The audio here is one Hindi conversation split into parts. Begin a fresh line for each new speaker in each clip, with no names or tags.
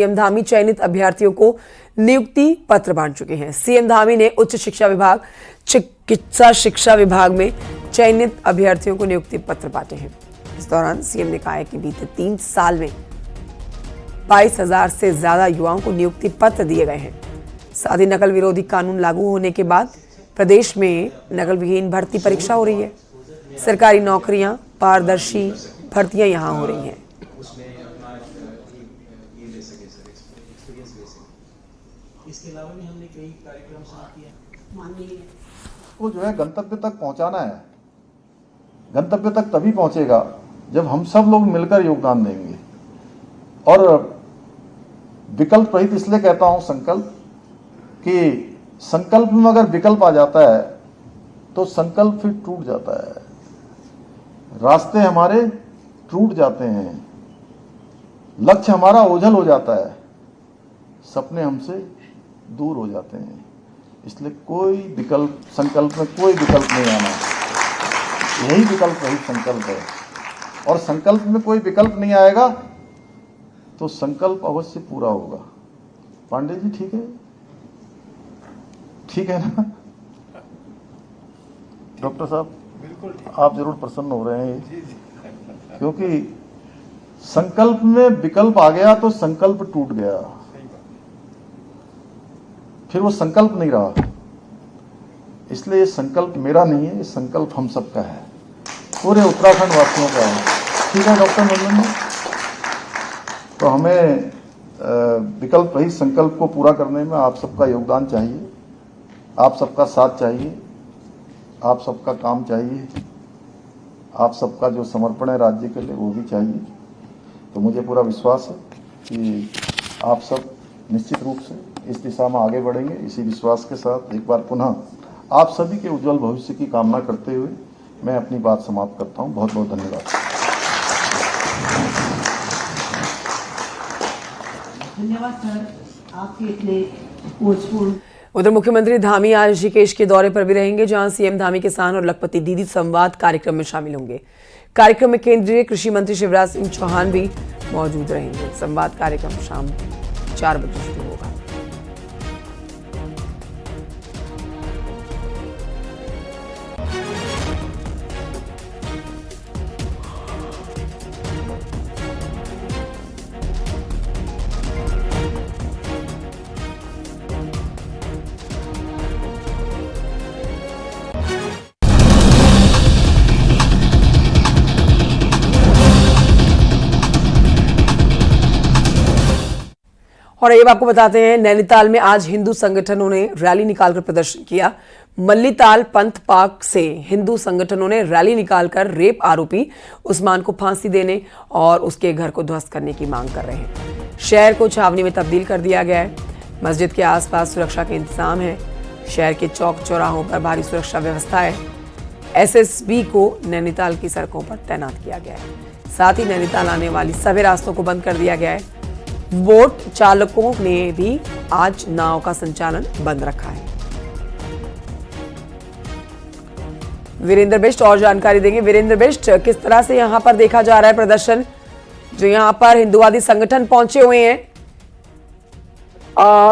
सीएम धामी चयनित अभ्यर्थियों को नियुक्ति पत्र बांट चुके हैं। सीएम धामी ने उच्च शिक्षा विभाग, चिकित्सा शिक्षा विभाग में चयनित अभ्यर्थियों को नियुक्ति पत्र बांटे हैं। इस दौरान सीएम ने कहा है कि बीते 3 साल में 22,000 से ज्यादा युवाओं को नियुक्ति पत्र दिए गए हैं। साथ ही नकल विरोधी कानून लागू होने के बाद प्रदेश में नकल विहीन भर्ती परीक्षा हो रही है। सरकारी नौकरियां, पारदर्शी भर्तियां यहां हो रही हैं।
इसके अलावा भी हमने कई कार्यक्रम शुरू किए।
वो जो है गंतव्य तक पहुंचाना है। गंतव्य तक तभी पहुंचेगा जब हम सब लोग मिलकर योगदान देंगे। और विकल्प रहित इसलिए कहता हूं संकल्प, कि संकल्प में अगर विकल्प आ जाता है तो संकल्प फिर टूट जाता है, रास्ते हमारे टूट जाते हैं, लक्ष्य हमारा ओझल हो जाता है, सपने हमसे दूर हो जाते हैं। इसलिए कोई विकल्प, संकल्प में कोई विकल्प नहीं आना, यही विकल्प रहित संकल्प है। और संकल्प में कोई विकल्प नहीं आएगा तो संकल्प अवश्य पूरा होगा। पांडे जी ठीक है, ठीक है ना डॉक्टर साहब?
बिल्कुल
आप जरूर प्रसन्न हो रहे हैं, क्योंकि संकल्प में विकल्प आ गया तो संकल्प टूट गया, फिर वो संकल्प नहीं रहा। इसलिए ये संकल्प मेरा नहीं है, ये संकल्प हम सबका है, पूरे उत्तराखंड वासियों का है। ठीक है डॉक्टर नंदन जी? तो हमें विकल्प रहित संकल्प को पूरा करने में आप सबका योगदान चाहिए, आप सबका साथ चाहिए, आप सबका काम चाहिए, आप सबका जो समर्पण है राज्य के लिए वो भी चाहिए। तो मुझे पूरा विश्वास है कि आप सब निश्चित रूप से इस दिशा में आगे बढ़ेंगे। इसी विश्वास के साथ एक बार पुनः आप सभी के उज्जवल भविष्य की कामना करते हुए मैं अपनी बात समाप्त करता हूं। बहुत बहुत धन्यवाद।
धन्यवाद सर, आपके इतने खोजपूर्ण।
उधर मुख्यमंत्री धामी आज ऋषिकेश के दौरे पर भी रहेंगे, जहां सीएम धामी किसान और लखपति दीदी संवाद कार्यक्रम में शामिल होंगे। कार्यक्रम में केंद्रीय कृषि मंत्री शिवराज सिंह चौहान भी मौजूद रहेंगे। संवाद कार्यक्रम शाम 4 बजे शुरू होगा। और ये आपको बताते हैं, नैनीताल में आज हिंदू संगठनों ने रैली निकालकर प्रदर्शन किया। मल्लीताल पंथ पार्क से हिंदू संगठनों ने रैली निकालकर रेप आरोपी उस्मान को फांसी देने और उसके घर को ध्वस्त करने की मांग कर रहे हैं। शहर को छावनी में तब्दील कर दिया गया है। मस्जिद के आसपास सुरक्षा के इंतजाम है। शहर के चौक चौराहों पर भारी सुरक्षा व्यवस्था है। एसएसबी को नैनीताल की सड़कों पर तैनात किया गया है। साथ ही नैनीताल आने वाली सभी रास्तों को बंद कर दिया गया है। बोट चालकों ने भी आज नाव का संचालन बंद रखा है। वीरेंद्र बिष्ट और जानकारी देंगे। वीरेंद्र बिष्ट, किस तरह से यहां पर देखा जा रहा है प्रदर्शन, जो यहां पर हिंदुवादी संगठन पहुंचे हुए हैं?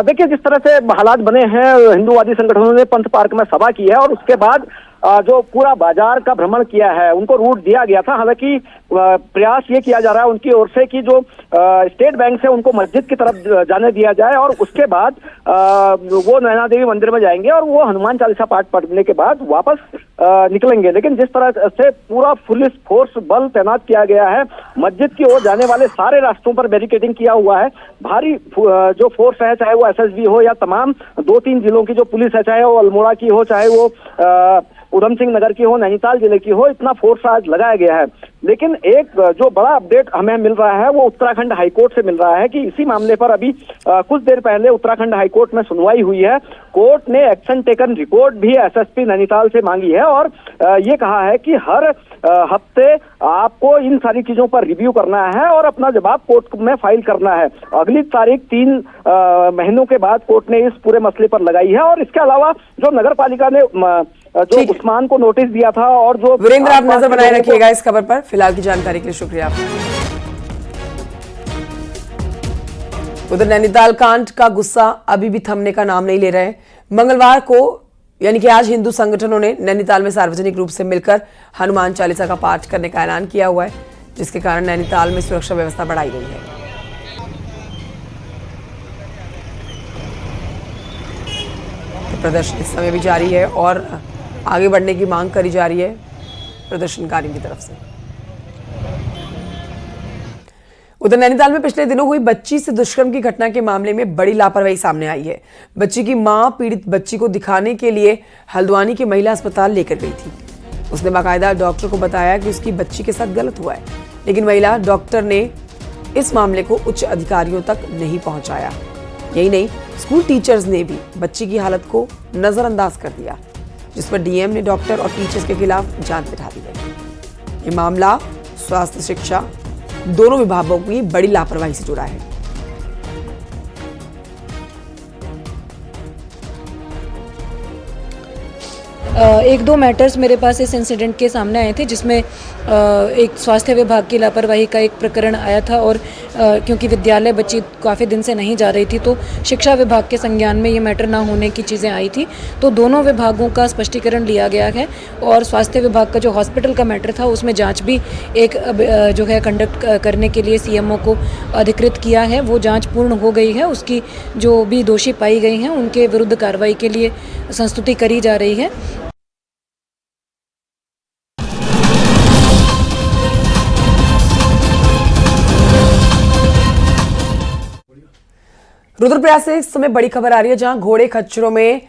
देखिए, जिस तरह से हालात बने हैं, हिंदुवादी संगठनों ने पंथ पार्क में सभा की है और उसके बाद जो पूरा बाजार का भ्रमण किया है, उनको रूट दिया गया था। हालांकि प्रयास ये किया जा रहा है उनकी ओर से कि जो स्टेट बैंक से उनको मस्जिद की तरफ जाने दिया जाए और उसके बाद वो नैना देवी मंदिर में जाएंगे और वो हनुमान चालीसा पाठ पढ़ने के बाद वापस निकलेंगे। लेकिन जिस तरह से पूरा पुलिस फोर्स बल तैनात किया गया है, मस्जिद की ओर जाने वाले सारे रास्तों पर बैरिकेडिंग किया हुआ है। भारी जो फोर्स है, चाहे वो एसएसबी हो या तमाम 2-3 जिलों की जो पुलिस है, चाहे वो अल्मोड़ा की हो, चाहे वो उधम सिंह नगर की हो, नैनीताल जिले की हो, इतना फोर्स आज लगाया गया है। लेकिन एक जो बड़ा अपडेट हमें मिल रहा है वो उत्तराखंड हाईकोर्ट से मिल रहा है कि इसी मामले पर अभी कुछ देर पहले उत्तराखंड हाईकोर्ट में सुनवाई हुई है। कोर्ट ने एक्शन टेकन रिपोर्ट भी एसएसपी नैनीताल से मांगी है और ये कहा है कि हर हफ्ते आपको इन सारी चीजों पर रिव्यू करना है और अपना जवाब कोर्ट में फाइल करना है। अगली तारीख 3 महीनों के बाद कोर्ट ने इस पूरे मसले पर लगाई है। और इसके अलावा जो नगर पालिका ने जो उस्मान को नोटिस दिया था और जो
वीरेंद्र, आप नजर बनाए रखिएगा इस खबर पर। फिलहाल की जानकारी के लिए शुक्रिया आपका। उधर नैनीताल कांड का गुस्सा अभी भी थमने का नाम नहीं ले रहे हैं। मंगलवार को यानी कि आज हिंदू संगठनों ने नैनीताल में सार्वजनिक रूप से मिलकर हनुमान चालीसा का पाठ करने का ऐलान किया हुआ है, जिसके कारण नैनीताल में सुरक्षा व्यवस्था बढ़ाई गई है। तो प्रदर्शन इस समय भी जारी है और आगे बढ़ने की मांग करी जा रही है प्रदर्शनकारियों की तरफ से। उधर नैनीताल में पिछले दिनों हुई बच्ची से दुष्कर्म की घटना के मामले में बड़ी लापरवाही सामने आई है। बच्ची की मां पीड़ित बच्ची को दिखाने के लिए हल्द्वानी के महिला अस्पताल लेकर गई थी। उसने बाकायदा डॉक्टर को बताया कि उसकी बच्ची के साथ गलत हुआ है, लेकिन महिला डॉक्टर ने इस मामले को उच्च अधिकारियों तक नहीं पहुंचाया। यही नहीं, स्कूल टीचर्स ने भी बच्ची की हालत को नजरअंदाज कर दिया, जिस पर डीएम ने डॉक्टर और टीचर्स के खिलाफ जांच बिठा दी है। ये मामला स्वास्थ्य शिक्षा दोनों विभागों की बड़ी लापरवाही से जुड़ा है।
एक दो मैटर्स मेरे पास इस इंसिडेंट के सामने आए थे, जिसमें एक स्वास्थ्य विभाग की लापरवाही का एक प्रकरण आया था और क्योंकि विद्यालय बच्ची काफ़ी दिन से नहीं जा रही थी तो शिक्षा विभाग के संज्ञान में ये मैटर ना होने की चीज़ें आई थी। तो दोनों विभागों का स्पष्टीकरण लिया गया है और स्वास्थ्य विभाग का जो हॉस्पिटल का मैटर था उसमें जांच भी एक जो है कंडक्ट करने के लिए सीएमओ को अधिकृत किया है। वो जांच पूर्ण हो गई है। उसकी जो भी दोषी पाई गई हैं उनके विरुद्ध कार्रवाई के लिए संस्तुति करी जा रही है।
रुद्रप्रयाग से इस समय बड़ी खबर आ रही है, जहां घोड़े खच्चरों में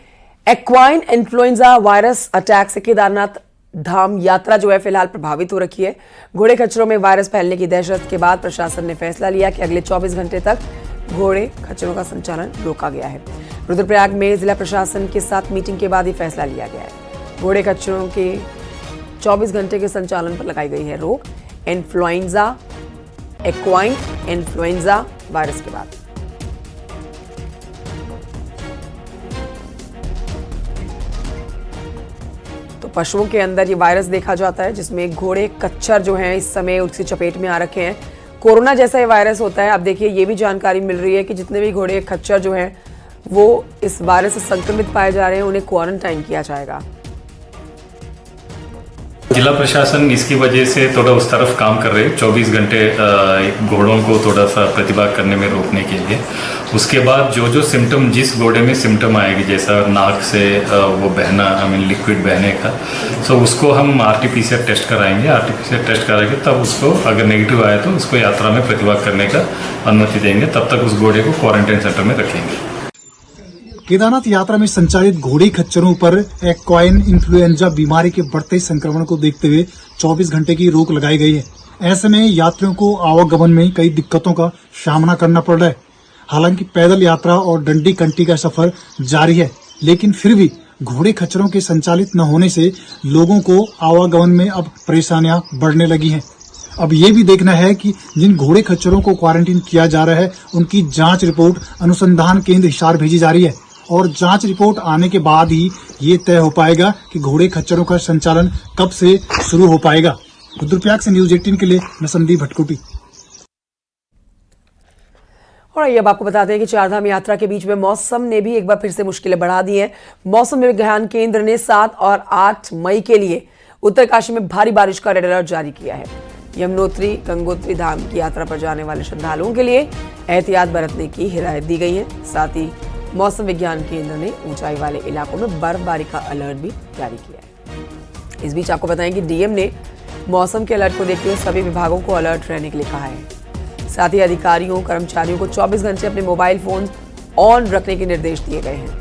एक्वाइन इन्फ्लुएंजा वायरस अटैक से केदारनाथ धाम यात्रा जो है फिलहाल प्रभावित हो रखी है। घोड़े खच्चरों में वायरस फैलने की दहशत के बाद प्रशासन ने फैसला लिया कि अगले 24 घंटे तक घोड़े खच्चरों का संचालन रोका गया है। रुद्रप्रयाग में जिला प्रशासन के साथ मीटिंग के बाद ये फैसला लिया गया है। घोड़े खच्चरों के 24 घंटे के संचालन पर लगाई गई है रोक, इन्फ्लुएंजा एक्वाइन इन्फ्लुएंजा वायरस के बाद। तो पशुओं के अंदर ये वायरस देखा जाता है, जिसमें घोड़े खच्चर जो हैं इस समय उसकी चपेट में आ रखे हैं। कोरोना जैसा ये वायरस होता है। अब देखिए ये भी जानकारी मिल रही है कि जितने भी घोड़े खच्चर जो हैं वो इस वायरस से संक्रमित पाए जा रहे हैं, उन्हें क्वारंटाइन किया जाएगा।
जिला प्रशासन इसकी वजह से थोड़ा उस तरफ काम कर रहे हैं, 24 घंटे घोड़ों को थोड़ा सा प्रतिभाग करने में रोकने के लिए। उसके बाद जो जो सिम्टम, जिस घोड़े में सिम्टम आएगी, जैसा नाक से वो बहना, लिक्विड बहने का, तो उसको हम आरटीपीसीआर टेस्ट कराएंगे। आरटीपीसीआर टेस्ट कराएंगे तब उसको अगर नेगेटिव आया तो उसको यात्रा में प्रतिभाग करने का अनुमति देंगे। तब तक उस घोड़े को क्वारंटाइन सेंटर में रखेंगे।
केदारनाथ यात्रा में संचालित घोड़े खच्चरों पर एक्वाइन इन्फ्लुएंजा बीमारी के बढ़ते संक्रमण को देखते हुए 24 घंटे की रोक लगाई गई है। ऐसे में यात्रियों को आवागमन में कई दिक्कतों का सामना करना पड़ रहा है। हालांकि पैदल यात्रा और डंडी कंटी का सफर जारी है, लेकिन फिर भी घोड़े खच्चरों के संचालित न होने से लोगों को आवागमन में अब परेशानियां बढ़ने लगी हैं। अब ये भी देखना है कि जिन घोड़े खच्चरों को क्वारंटीन किया जा रहा है उनकी जांच रिपोर्ट अनुसंधान केंद्र हिसार भेजी जा रही है और जांच रिपोर्ट आने के बाद ही ये तय हो पाएगा कि घोड़े खच्चरों का संचालन कब से शुरू हो पाएगा। रुद्रप्रयाग से न्यूज 18 के लिए मैं संदीप भटकुटी।
और ये अब आपको बताते हैं कि चारधाम यात्रा के बीच में मौसम ने भी एक बार फिर से मुश्किलें बढ़ा दी हैं। मौसम विज्ञान केंद्र ने 7 और 8 मई के लिए उत्तरकाशी में भारी बारिश का रेड अलर्ट जारी किया है। यमुनोत्री गंगोत्री धाम की यात्रा पर जाने वाले श्रद्धालुओं के लिए एहतियात बरतने की हिदायत दी गई है। साथ ही मौसम विज्ञान केंद्र ने ऊंचाई वाले इलाकों में बर्फबारी का अलर्ट भी जारी किया है। इस बीच आपको बताएं कि डीएम ने मौसम के अलर्ट को देखते हुए सभी विभागों को अलर्ट रहने के लिए कहा है। साथ ही अधिकारियों कर्मचारियों को 24 घंटे अपने मोबाइल फोन ऑन रखने के निर्देश दिए गए हैं।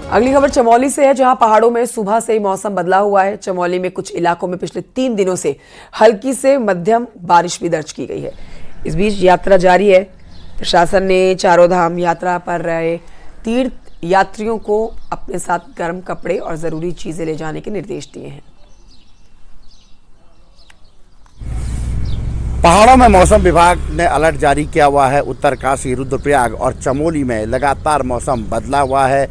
अगली खबर चमोली से है, जहां पहाड़ों में सुबह से ही मौसम बदला हुआ है। चमोली में कुछ इलाकों में पिछले 3 दिनों से हल्की से मध्यम बारिश भी दर्ज की गई है। इस बीच यात्रा जारी है। प्रशासन ने चारों धाम यात्रा पर रहे तीर्थ यात्रियों को अपने साथ गर्म कपड़े और जरूरी चीजें ले जाने के निर्देश दिए हैं।
पहाड़ों में मौसम विभाग ने अलर्ट जारी किया हुआ है। उत्तरकाशी, रुद्रप्रयाग और चमोली में लगातार मौसम बदला हुआ है।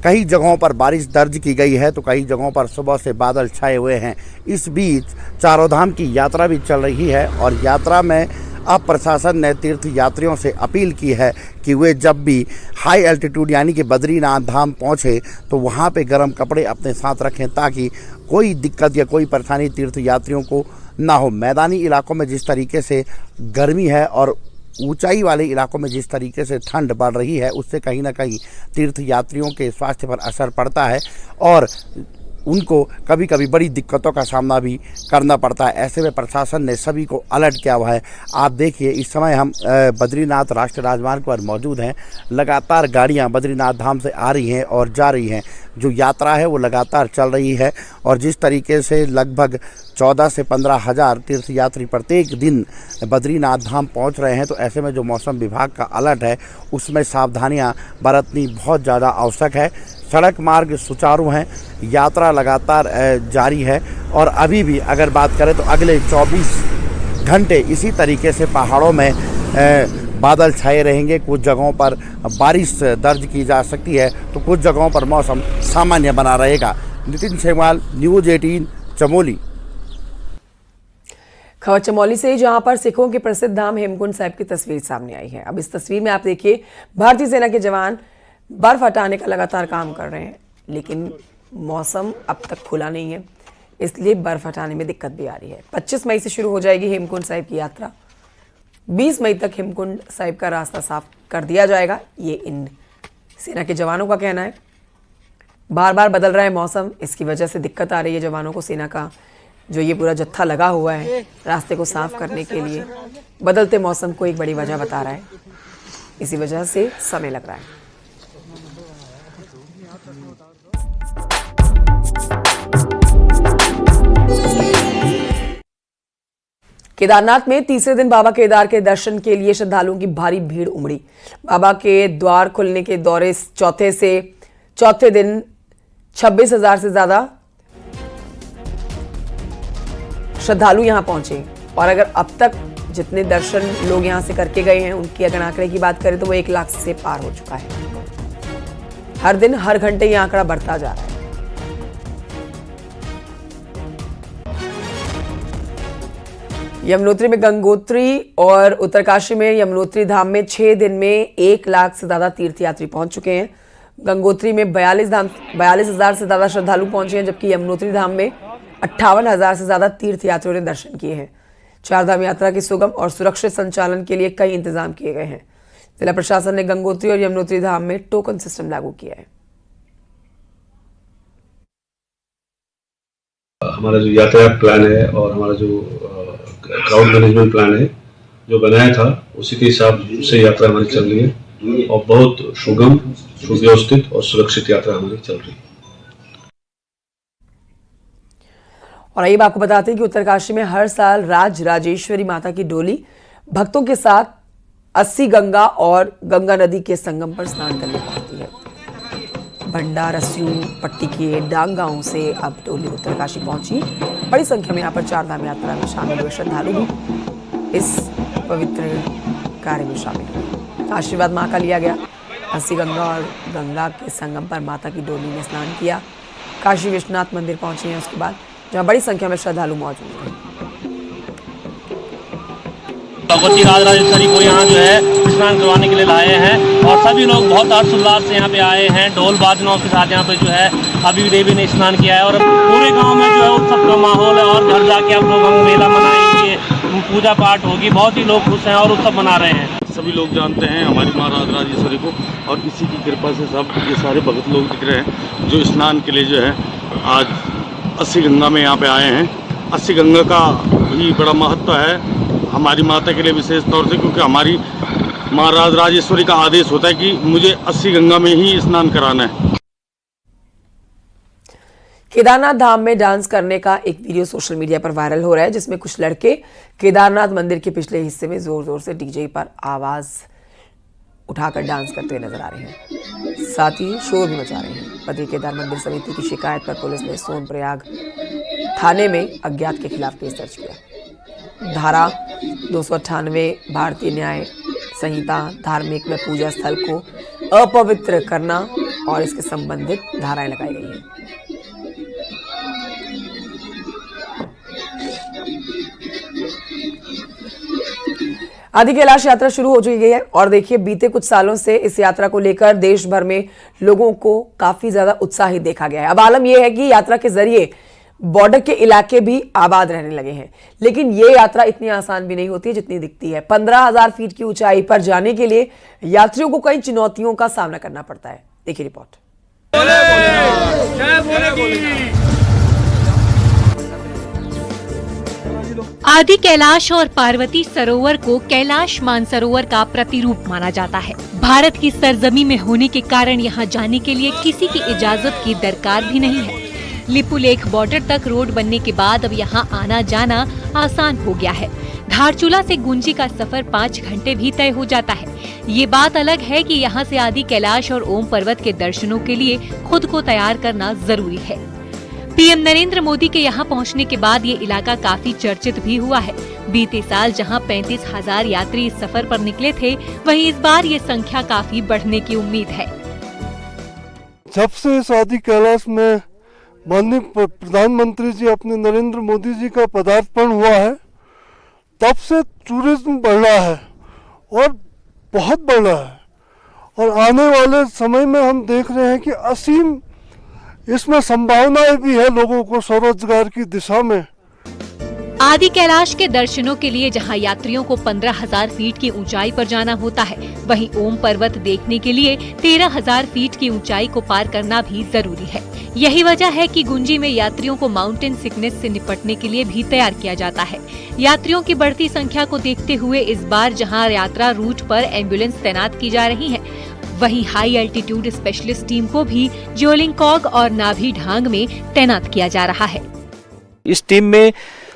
कई जगहों पर बारिश दर्ज की गई है तो कई जगहों पर सुबह से बादल छाए हुए हैं। इस बीच चारों धाम की यात्रा भी चल रही है और यात्रा में अब प्रशासन ने तीर्थ यात्रियों से अपील की है कि वे जब भी हाई एल्टीट्यूड यानी कि बद्रीनाथ धाम पहुँचे तो वहाँ पे गर्म कपड़े अपने साथ रखें ताकि कोई दिक्कत या कोई परेशानी तीर्थ यात्रियों को ना हो। मैदानी इलाकों में जिस तरीके से गर्मी है और ऊंचाई वाले इलाकों में जिस तरीके से ठंड बढ़ रही है उससे कहीं ना कहीं तीर्थ यात्रियों के स्वास्थ्य पर असर पड़ता है और उनको कभी कभी बड़ी दिक्कतों का सामना भी करना पड़ता है। ऐसे में प्रशासन ने सभी को अलर्ट किया हुआ है। आप देखिए इस समय हम बद्रीनाथ राष्ट्रीय राजमार्ग पर मौजूद हैं। लगातार गाड़ियां बद्रीनाथ धाम से आ रही हैं और जा रही हैं। जो यात्रा है वो लगातार चल रही है और जिस तरीके से लगभग 14 से 15 हज़ार तीर्थयात्री प्रत्येक दिन बद्रीनाथ धाम पहुंच रहे हैं तो ऐसे में जो मौसम विभाग का अलर्ट है उसमें सावधानियां बरतनी बहुत ज़्यादा आवश्यक है। सड़क मार्ग सुचारू हैं, यात्रा लगातार जारी है और अभी भी अगर बात करें तो अगले 24 घंटे इसी तरीके से पहाड़ों में बादल छाए रहेंगे। कुछ जगहों पर बारिश दर्ज की जा सकती है तो कुछ जगहों पर मौसम सामान्य बना रहेगा। नितिन सेमवाल, न्यूज़ 18, चमोली।
खबर चमोली से जहां पर सिखों के प्रसिद्ध धाम हेमकुंड साहिब की तस्वीर सामने आई है। अब इस तस्वीर में आप देखिए भारतीय सेना के जवान बर्फ हटाने का लगातार काम कर रहे हैं, लेकिन मौसम अब तक खुला नहीं है, इसलिए बर्फ हटाने में दिक्कत भी आ रही है। 25 मई से शुरू हो जाएगी हेमकुंड साहिब की यात्रा। 20 मई तक हेमकुंड साहिब का रास्ता साफ कर दिया जाएगा, ये इन सेना के जवानों का कहना है। बार बार बदल रहा है मौसम, इसकी वजह से दिक्कत आ रही है जवानों को। सेना का जो ये पूरा जत्था लगा हुआ है रास्ते को साफ करने के लिए, बदलते मौसम को एक बड़ी वजह बता रहा है। इसी वजह से समय लग रहा है। केदारनाथ में तीसरे दिन बाबा केदार के दर्शन के लिए श्रद्धालुओं की भारी भीड़ उमड़ी। बाबा के द्वार खुलने के दौरे चौथे दिन 26,000 से ज्यादा श्रद्धालु यहां पहुंचे और अगर अब तक जितने दर्शन लोग यहां से करके गए हैं उनकी अगर आंकड़े की बात करें तो वो 1 लाख से पार हो चुका है। हर दिन हर घंटे ये आंकड़ा बढ़ता जा रहा है। यमुनोत्री में गंगोत्री और उत्तरकाशी में यमुनोत्री धाम में 6 दिन में 1 लाख से ज्यादा तीर्थयात्री पहुंच चुके हैं। गंगोत्री में 42,000 से ज्यादा श्रद्धालु पहुंचे हैं, जबकि यमुनोत्री धाम में 58,000 से ज्यादा तीर्थयात्रियों ने दर्शन किए हैं। चारधाम यात्रा के सुगम और सुरक्षित संचालन के लिए कई इंतजाम किए गए हैं। जिला प्रशासन ने गंगोत्री और यमुनोत्री धाम में टोकन सिस्टम लागू किया है।
हमारा जो यातायात प्लान है और हमारा जो क्राउड मैनेजमेंट प्लान है जो बनाया था उसी के हिसाब से यात्रा हमारी चल रही है और बहुत सुगम, सुव्यवस्थित और सुरक्षित यात्रा हमारी चल रही है।
और आइए आपको बताते हैं कि उत्तरकाशी में हर साल राजेश्वरी माता की डोली भक्तों के साथ 80 गंगा और गंगा नदी के संगम पर स्नान करने पहुंचती है। भंडार, रस्यू, पट्टी के डांग गांव से अब डोली उत्तरकाशी पहुंची। बड़ी संख्या में यहाँ पर चारधाम यात्रा में शामिल हुए श्रद्धालु भी इस पवित्र कार्य में शामिल हुए। आशीर्वाद माँ का लिया गया। 80 गंगा और गंगा के संगम पर माता की डोली ने स्नान किया। काशी विश्वनाथ मंदिर पहुंचे हैं उसके बाद, जहाँ बड़ी संख्या में श्रद्धालु मौजूद हैं।
भगवती राजेश्वरी को यहाँ जो है स्नान करवाने के लिए लाए हैं और सभी लोग बहुत हर्षोल्लास से यहाँ पे आए हैं। ढोल बाजनों के साथ यहाँ पे जो है अभी देवी ने स्नान किया है और पूरे गांव में जो है उत्सव का माहौल है और घर जाके अब लोग हम मेला मनाएंगे, पूजा पाठ होगी। बहुत ही लोग खुश हैं और उत्सव मना रहे हैं।
सभी लोग जानते हैं हमारी माँ राजेश्वरी को और इसी की कृपा से सब ये सारे भगत लोग दिख रहे हैं जो स्नान के लिए जो है आज 80 गंगा में यहाँ पे आए हैं। 80 गंगा का भी बड़ा महत्व है हमारी माता के लिए विशेष तौर से, क्योंकि हमारी माँ राजेश्वरी का आदेश होता है कि मुझे 80 गंगा में ही स्नान कराना है।
केदारनाथ धाम में डांस करने का एक वीडियो सोशल मीडिया पर वायरल हो रहा है, जिसमें कुछ लड़के केदारनाथ मंदिर के पिछले हिस्से में जोर जोर से डीजे पर आवाज उठाकर डांस करते हुए नजर आ रहे हैं, साथ ही शोर भी मचा रहे हैं। बद्री केदार मंदिर समिति की शिकायत पर पुलिस ने सोनप्रयाग थाने में अज्ञात के खिलाफ केस दर्ज किया। धारा 298 भारतीय न्याय संहिता धार्मिक में पूजा स्थल को अपवित्र करना और इसके संबंधित धाराएं लगाई गई हैं। आदि कैलाश यात्रा शुरू हो चुकी है और देखिए बीते कुछ सालों से इस यात्रा को लेकर देश भर में लोगों को काफी ज्यादा उत्साहित देखा गया है। अब आलम यह है कि यात्रा के जरिए बॉर्डर के इलाके भी आबाद रहने लगे हैं, लेकिन ये यात्रा इतनी आसान भी नहीं होती जितनी दिखती है। 15,000 फीट की ऊंचाई पर जाने के लिए यात्रियों को कई चुनौतियों का सामना करना पड़ता है। देखिए रिपोर्ट।
आदि कैलाश और पार्वती सरोवर को कैलाश मानसरोवर का प्रतिरूप माना जाता है। भारत की सरजमी में होने के कारण यहाँ जाने के लिए किसी की इजाजत की दरकार भी नहीं है। लिपुलेख बॉर्डर तक रोड बनने के बाद अब यहाँ आना जाना आसान हो गया है। धारचूला से गुंजी का सफर 5 घंटे भी तय हो जाता है। ये बात अलग है कि यहाँ से आदि कैलाश और ओम पर्वत के दर्शनों के लिए खुद को तैयार करना जरूरी है। पीएम नरेंद्र मोदी के यहाँ पहुँचने के बाद ये इलाका काफी चर्चित भी हुआ है। बीते साल जहाँ 35,000 यात्री इस सफर पर निकले थे, वहीं इस बार ये संख्या काफी बढ़ने की उम्मीद है।
जब से इस आदि कैलाश में माननीय प्रधानमंत्री जी अपने नरेंद्र मोदी जी का पदार्पण हुआ है, तब से टूरिज्म बढ़ रहा है और बहुत बढ़ रहा है। और आने वाले समय में हम देख रहे हैं कि असीम इसमें संभावनाएं भी है लोगों को स्वरोजगार की दिशा में।
आदि कैलाश के दर्शनों के लिए जहां यात्रियों को 15,000 फीट की ऊंचाई पर जाना होता है, वहीं ओम पर्वत देखने के लिए 13,000 फीट की ऊंचाई को पार करना भी जरूरी है। यही वजह है कि गुंजी में यात्रियों को माउंटेन सिकनेस से निपटने के लिए भी तैयार किया जाता है। यात्रियों की बढ़ती संख्या को देखते हुए इस बार जहाँ यात्रा रूट पर एम्बुलेंस तैनात की जा रही है, वहीं हाई एल्टीट्यूड स्पेशलिस्ट टीम को भी ज्योलिंगकॉग और नाभी ढांग में तैनात किया जा रहा है।
इस टीम में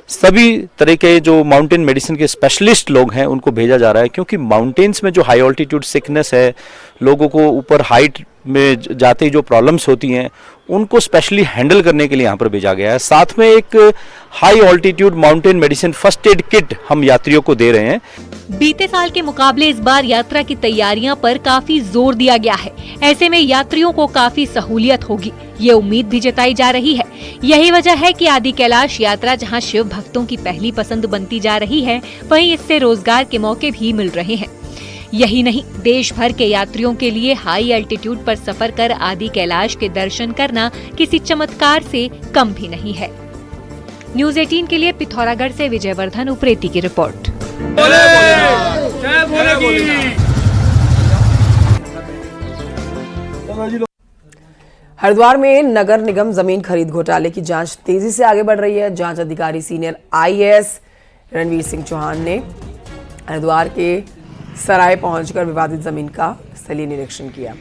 सभी तरह के जो माउंटेन मेडिसिन के स्पेशलिस्ट लोग हैं उनको भेजा जा रहा है, क्योंकि माउंटेन्स में जो हाई ऑल्टीट्यूड सिकनेस है, लोगों को ऊपर हाइट में जाते ही जो प्रॉब्लम्स होती हैं उनको स्पेशली हैंडल करने के लिए यहाँ पर भेजा गया है। साथ में एक high altitude mountain medicine first aid kit हम यात्रियों को दे रहे हैं।
बीते साल के मुकाबले इस बार यात्रा की तैयारियां पर काफी जोर दिया गया है। ऐसे में यात्रियों को काफी सहूलियत होगी, ये उम्मीद भी जताई जा रही है। यही वजह है कि आदि कैलाश यात्रा जहां शिव भक्तों की पहली पसंद बनती जा रही है, वहीं इससे रोजगार के मौके भी मिल रहे हैं। यही नहीं, देश भर के यात्रियों के लिए हाई एल्टीट्यूड पर सफर कर आदि कैलाश के दर्शन करना किसी चमत्कार से कम भी नहीं है। न्यूज़ 18 के लिए पिथौरागढ़ से विजयवर्धन उप्रेती की रिपोर्ट।
हरिद्वार में नगर निगम जमीन खरीद घोटाले की जांच तेजी से आगे बढ़ रही है। जांच अधिकारी सीनियर आईएएस रणवीर सिंह चौहान ने हरिद्वार के सराय पहुंचकर विवादित जमीन का स्थलीय निरीक्षण किया।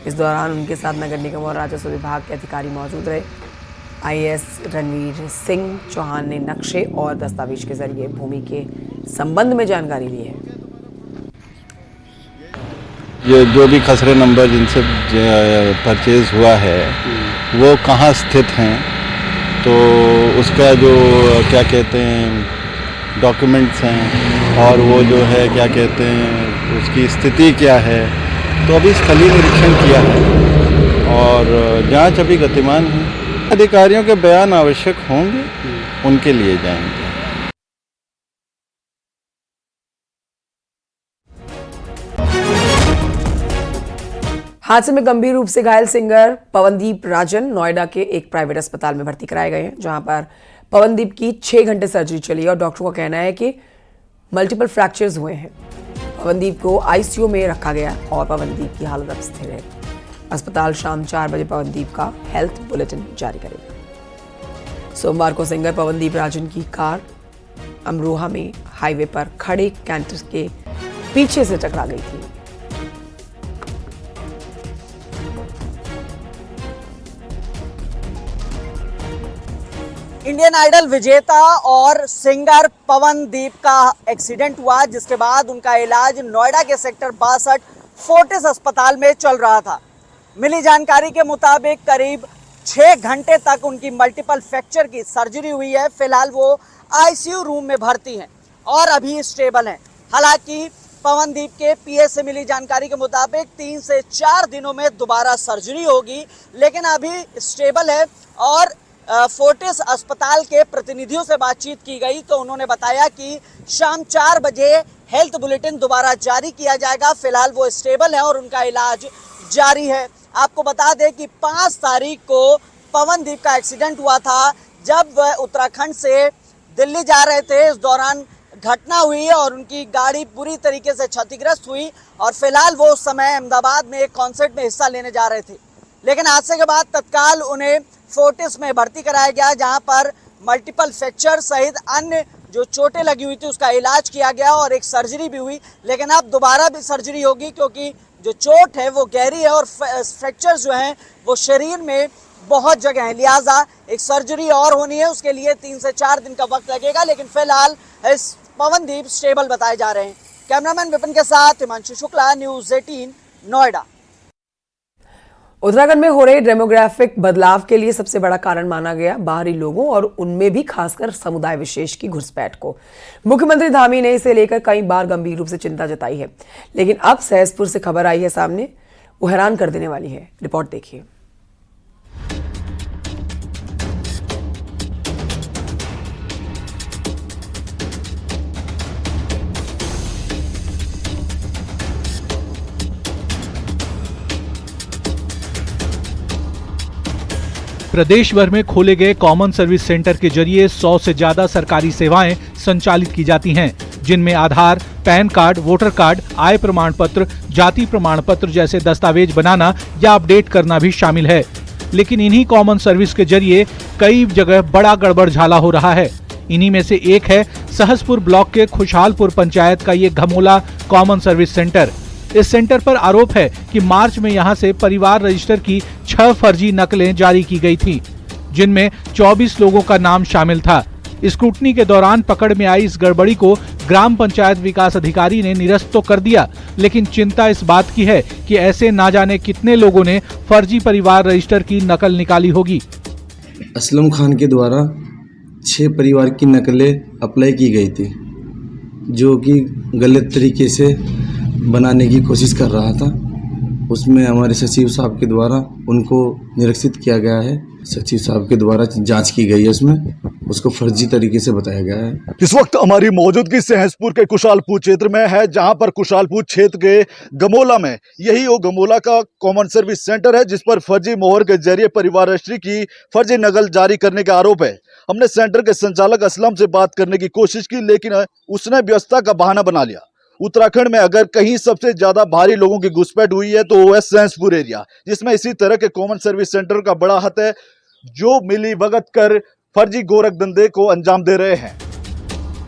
इस दौरान उनके साथ नगर निगम और राजस्व विभाग के अधिकारी मौजूद रहे। आईएएस रणवीर सिंह चौहान ने नक्शे और दस्तावेज के जरिए भूमि के संबंध में जानकारी ली है।
ये जो भी खसरे नंबर जिनसे परचेज हुआ है वो कहाँ स्थित हैं, तो उसका जो क्या कहते हैं डॉक्यूमेंट्स हैं और वो जो है क्या कहते हैं उसकी स्थिति क्या है, तो अभी स्थलीय निरीक्षण किया है और जांच अभी गतिमान है। अधिकारियों के बयान आवश्यक होंगे, उनके लिए जाएंगे।
हादसे में गंभीर रूप से घायल सिंगर पवनदीप राजन नोएडा के एक प्राइवेट अस्पताल में भर्ती कराए गए हैं, जहां पर पवनदीप की 6 घंटे सर्जरी चली और डॉक्टरों का कहना है कि मल्टीपल फ्रैक्चर्स हुए हैं। पवनदीप को आईसीयू में रखा गया और पवनदीप की हालत अब स्थिर है। अस्पताल शाम 4 बजे पवनदीप का हेल्थ बुलेटिन जारी करेगा। सोमवार को सिंगर पवनदीप राजन की कार अमरोहा में हाईवे पर खड़े कैंटर के पीछे से टकरा गई थी।
इंडियन आइडल विजेता और सिंगर पवनदीप का एक्सीडेंट हुआ, जिसके बाद उनका इलाज नोएडा के सेक्टर 62 फोर्टिस अस्पताल में चल रहा था। मिली जानकारी के मुताबिक करीब 6 घंटे तक उनकी मल्टीपल फ्रैक्चर की सर्जरी हुई है। फिलहाल वो आईसीयू रूम में भर्ती हैं और अभी स्टेबल हैं। हालांकि पवनदीप के पीए से मिली जानकारी के मुताबिक 3 से 4 दिनों में दोबारा सर्जरी होगी, लेकिन अभी स्टेबल है। और फोर्टिस अस्पताल के प्रतिनिधियों से बातचीत की गई तो उन्होंने बताया कि शाम 4 बजे हेल्थ बुलेटिन दोबारा जारी किया जाएगा। फिलहाल वो स्टेबल है और उनका इलाज जारी है। आपको बता दें कि 5 तारीख को पवनदीप का एक्सीडेंट हुआ था, जब वह उत्तराखंड से दिल्ली जा रहे थे। इस दौरान घटना हुई और उनकी गाड़ी पूरी तरीके से क्षतिग्रस्त हुई और फिलहाल वो उस समय अहमदाबाद में एक कॉन्सर्ट में हिस्सा लेने जा रहे थे, लेकिन हादसे के बाद तत्काल उन्हें फोर्टिस में भर्ती कराया गया, जहां पर मल्टीपल फ्रैक्चर सहित अन्य जो चोटें लगी हुई थी उसका इलाज किया गया और एक सर्जरी भी हुई। लेकिन अब दोबारा भी सर्जरी होगी क्योंकि जो चोट है वो गहरी है और फ्रैक्चर जो हैं वो शरीर में बहुत जगह है, लिहाजा एक सर्जरी और होनी है। उसके लिए 3 से 4 दिन का वक्त लगेगा, लेकिन फिलहाल इस पवनदीप स्टेबल बताए जा रहे हैं। कैमरामैन विपिन के साथ हिमांशु शुक्ला, न्यूज़ 18 नोएडा।
उत्तराखंड में हो रहे डेमोग्राफिक बदलाव के लिए सबसे बड़ा कारण माना गया बाहरी लोगों और उनमें भी खासकर समुदाय विशेष की घुसपैठ को। मुख्यमंत्री धामी ने इसे लेकर कई बार गंभीर रूप से चिंता जताई है, लेकिन अब सहसपुर से खबर आई है सामने, वो हैरान कर देने वाली है। रिपोर्ट देखिए।
प्रदेश भर में खोले गए कॉमन सर्विस सेंटर के जरिए 100 से ज्यादा सरकारी सेवाएं संचालित की जाती हैं, जिनमें आधार, पैन कार्ड, वोटर कार्ड, आय प्रमाण पत्र, जाति प्रमाण पत्र जैसे दस्तावेज बनाना या अपडेट करना भी शामिल है। लेकिन इन्हीं कॉमन सर्विस के जरिए कई जगह बड़ा गड़बड़ झाला हो रहा है। इन्हीं में से एक है सहसपुर ब्लॉक के खुशहालपुर पंचायत का ये घमोला कॉमन सर्विस सेंटर। इस सेंटर पर आरोप है कि मार्च में यहां से परिवार रजिस्टर की 6 फर्जी नकलें जारी की गई थी, जिनमें 24 लोगों का नाम शामिल था। स्क्रूटनी के दौरान पकड़ में आई इस गड़बड़ी को ग्राम पंचायत विकास अधिकारी ने निरस्त तो कर दिया, लेकिन चिंता इस बात की है कि ऐसे ना जाने कितने लोगों ने फर्जी परिवार रजिस्टर की नकल निकाली होगी।
असलम खान के द्वारा 6 परिवार की नकलें अप्लाई की गई थी, जो कि गलत तरीके से बनाने की कोशिश कर रहा था। उसमें हमारे सचिव साहब के द्वारा उनको निरीक्षित किया गया है। सचिव साहब के द्वारा जांच की गई है, उसमें उसको फर्जी तरीके से बताया गया है।
इस वक्त हमारी मौजूदगी सहसपुर के खुशहालपुर क्षेत्र में है, जहां पर खुशहालपुर क्षेत्र के गमोला में यही वो गमोला का कॉमन सर्विस सेंटर है, जिस पर फर्जी मोहर के जरिए परिवार रजिस्ट्री की फर्जी नकल जारी करने का आरोप है। हमने सेंटर के संचालक असलम से बात करने की कोशिश की, लेकिन उसने व्यवस्था का बहाना बना लिया। उत्तराखंड में अगर कहीं सबसे ज्यादा भारी लोगों की घुसपैठ हुई है तो वो है सहसपुर एरिया, जिसमें इसी तरह के कॉमन सर्विस सेंटर का बड़ा हाथ है, जो मिली भगत कर फर्जी गोरख धंधे को अंजाम दे रहे हैं।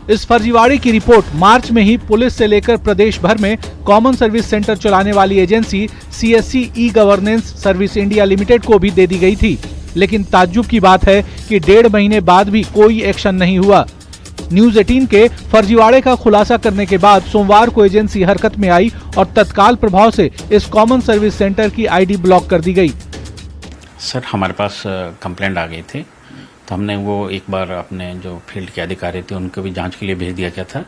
इस फर्जीवाड़े की रिपोर्ट मार्च में ही पुलिस से लेकर प्रदेश भर में कॉमन सर्विस सेंटर चलाने वाली agency CSC e governance service India limited को भी दे दी गई थी। लेकिन ताज्जुब की बात है कि 1.5 महीने बाद भी कोई एक्शन नहीं हुआ। न्यूज़ 18 के फर्जीवाड़े का खुलासा करने के बाद सोमवार को एजेंसी हरकत में आई और तत्काल प्रभाव से इस कॉमन सर्विस सेंटर की ID ब्लॉक कर दी गई।
सर, हमारे पास कंप्लेंट आ गई थी, तो हमने वो एक बार अपने जो फील्ड के अधिकारी थे उनको भी जांच के लिए भेज दिया गया था,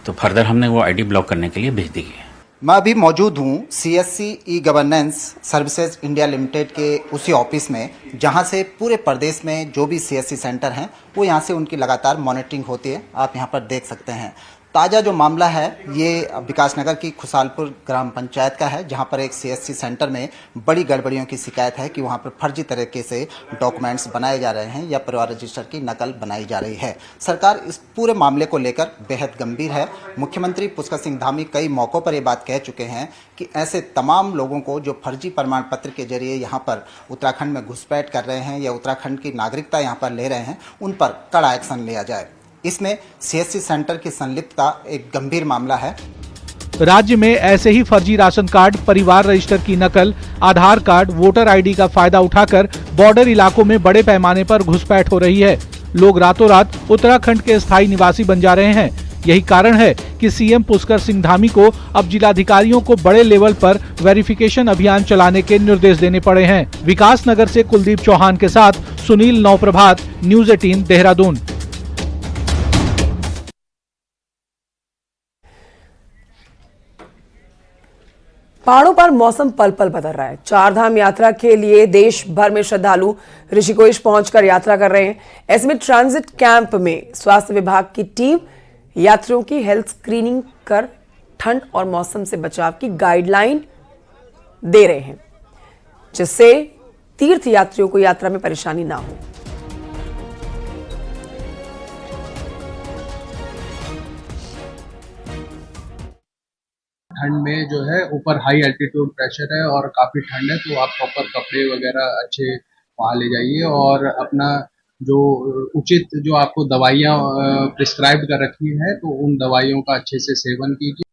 तो फर्दर हमने वो ID ब्लॉक करने के लिए भेज दी गई।
मैं अभी मौजूद हूँ CSC e governance services India limited के उसी ऑफिस में, जहाँ से पूरे प्रदेश में जो भी CSC सेंटर हैं वो यहाँ से उनकी लगातार मॉनिटरिंग होती है। आप यहाँ पर देख सकते हैं। ताज़ा जो मामला है ये विकासनगर की खुशहालपुर ग्राम पंचायत का है, जहां पर एक CSC सेंटर में बड़ी गड़बड़ियों की शिकायत है कि वहां पर फर्जी तरीके से डॉक्यूमेंट्स बनाए जा रहे हैं या परिवार रजिस्टर की नकल बनाई जा रही है। सरकार इस पूरे मामले को लेकर बेहद गंभीर है। मुख्यमंत्री पुष्कर सिंह धामी कई मौक़ों पर ये बात कह चुके हैं कि ऐसे तमाम लोगों को जो फर्जी प्रमाण पत्र के जरिए यहाँ पर उत्तराखंड में घुसपैठ कर रहे हैं या उत्तराखंड की नागरिकता यहाँ पर ले रहे हैं, उन पर कड़ा एक्शन लिया जाए। इसमें CSC सेंटर की संलिप्तता एक गंभीर मामला है।
राज्य में ऐसे ही फर्जी राशन कार्ड, परिवार रजिस्टर की नकल, आधार कार्ड, वोटर ID का फायदा उठाकर बॉर्डर इलाकों में बड़े पैमाने पर घुसपैठ हो रही है। लोग रातों रात उत्तराखंड के स्थायी निवासी बन जा रहे हैं। यही कारण है कि CM पुष्कर सिंह धामी को अब जिलाधिकारियों को बड़े लेवल पर वेरिफिकेशन अभियान चलाने के निर्देश देने पड़े हैं। विकास नगर से कुलदीप चौहान के साथ सुनील नौप्रभात, न्यूज़ 18 देहरादून।
पहाड़ों पर मौसम पल पल बदल रहा है। चारधाम यात्रा के लिए देश भर में श्रद्धालु ऋषिकेश पहुंचकर यात्रा कर रहे हैं। ऐसे में ट्रांजिट कैंप में स्वास्थ्य विभाग की टीम यात्रियों की हेल्थ स्क्रीनिंग कर ठंड और मौसम से बचाव की गाइडलाइन दे रहे हैं, जिससे तीर्थ यात्रियों को यात्रा में परेशानी ना हो।
ठंड में जो है ऊपर हाई एल्टीट्यूड प्रेशर है और काफ़ी ठंड है, तो आप प्रॉपर कपड़े वगैरह अच्छे वहाँ ले जाइए और अपना जो उचित जो आपको दवाइयाँ प्रिस्क्राइब कर रखी हैं तो उन दवाइयों का अच्छे से सेवन कीजिए।